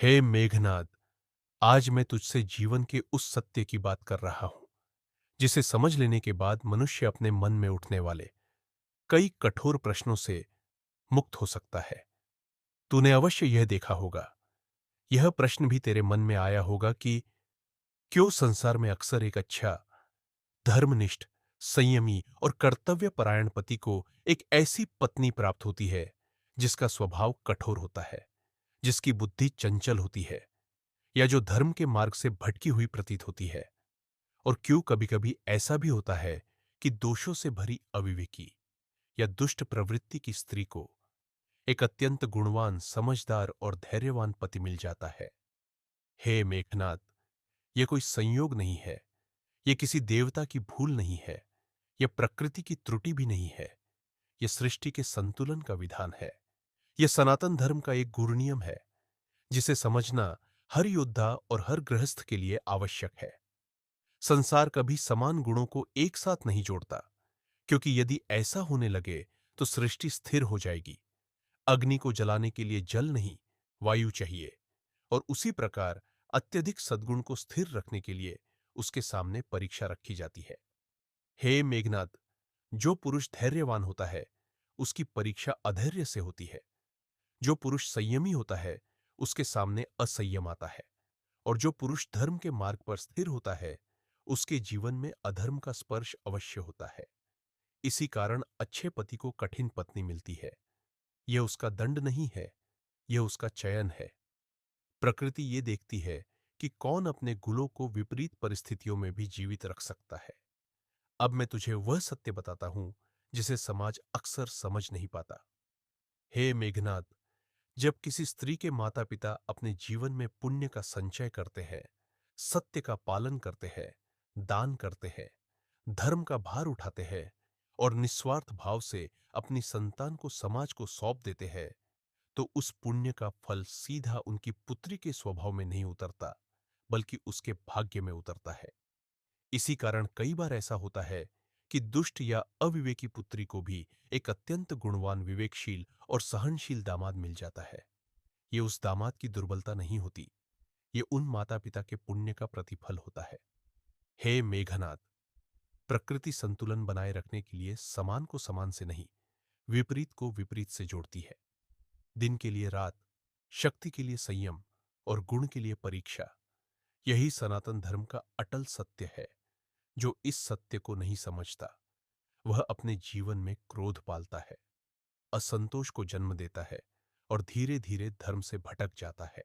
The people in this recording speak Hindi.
हे मेघनाद, आज मैं तुझसे जीवन के उस सत्य की बात कर रहा हूं जिसे समझ लेने के बाद मनुष्य अपने मन में उठने वाले कई कठोर प्रश्नों से मुक्त हो सकता है। तूने अवश्य यह देखा होगा, यह प्रश्न भी तेरे मन में आया होगा कि क्यों संसार में अक्सर एक अच्छा, धर्मनिष्ठ, संयमी और कर्तव्यपरायण पति को एक ऐसी पत्नी प्राप्त होती है जिसका स्वभाव कठोर होता है, जिसकी बुद्धि चंचल होती है, या जो धर्म के मार्ग से भटकी हुई प्रतीत होती है। और क्यों कभी-कभी ऐसा भी होता है कि दोषों से भरी अविवेकी या दुष्ट प्रवृत्ति की स्त्री को एक अत्यंत गुणवान, समझदार और धैर्यवान पति मिल जाता है। हे मेघनाद, यह कोई संयोग नहीं है, यह किसी देवता की भूल नहीं है, यह प्रकृति की त्रुटि भी नहीं है, यह सृष्टि के संतुलन का विधान है। यह सनातन धर्म का एक गुरु नियम है जिसे समझना हर योद्धा और हर गृहस्थ के लिए आवश्यक है। संसार कभी समान गुणों को एक साथ नहीं जोड़ता, क्योंकि यदि ऐसा होने लगे तो सृष्टि स्थिर हो जाएगी। अग्नि को जलाने के लिए जल नहीं, वायु चाहिए, और उसी प्रकार अत्यधिक सद्गुण को स्थिर रखने के लिए उसके सामने परीक्षा रखी जाती है। हे मेघनाद, जो पुरुष धैर्यवान होता है उसकी परीक्षा अधैर्य से होती है। जो पुरुष संयमी होता है उसके सामने असंयम आता है, और जो पुरुष धर्म के मार्ग पर स्थिर होता है उसके जीवन में अधर्म का स्पर्श अवश्य होता है। इसी कारण अच्छे पति को कठिन पत्नी मिलती है। यह उसका दंड नहीं है, यह उसका चयन है। प्रकृति ये देखती है कि कौन अपने गुणों को विपरीत परिस्थितियों में भी जीवित रख सकता है। अब मैं तुझे वह सत्य बताता हूं जिसे समाज अक्सर समझ नहीं पाता। हे मेघनाद, जब किसी स्त्री के माता पिता अपने जीवन में पुण्य का संचय करते हैं, सत्य का पालन करते हैं, दान करते हैं, धर्म का भार उठाते हैं और निस्वार्थ भाव से अपनी संतान को समाज को सौंप देते हैं, तो उस पुण्य का फल सीधा उनकी पुत्री के स्वभाव में नहीं उतरता, बल्कि उसके भाग्य में उतरता है। इसी कारण कई बार ऐसा होता है कि दुष्ट या अविवेकी पुत्री को भी एक अत्यंत गुणवान, विवेकशील और सहनशील दामाद मिल जाता है। ये उस दामाद की दुर्बलता नहीं होती, ये उन माता पिता के पुण्य का प्रतिफल होता है। हे मेघनाद, प्रकृति संतुलन बनाए रखने के लिए समान को समान से नहीं, विपरीत को विपरीत से जोड़ती है। दिन के लिए रात, शक्ति के लिए संयम और गुण के लिए परीक्षा, यही सनातन धर्म का अटल सत्य है। जो इस सत्य को नहीं समझता वह अपने जीवन में क्रोध पालता है, असंतोष को जन्म देता है और धीरे धीरे धर्म से भटक जाता है।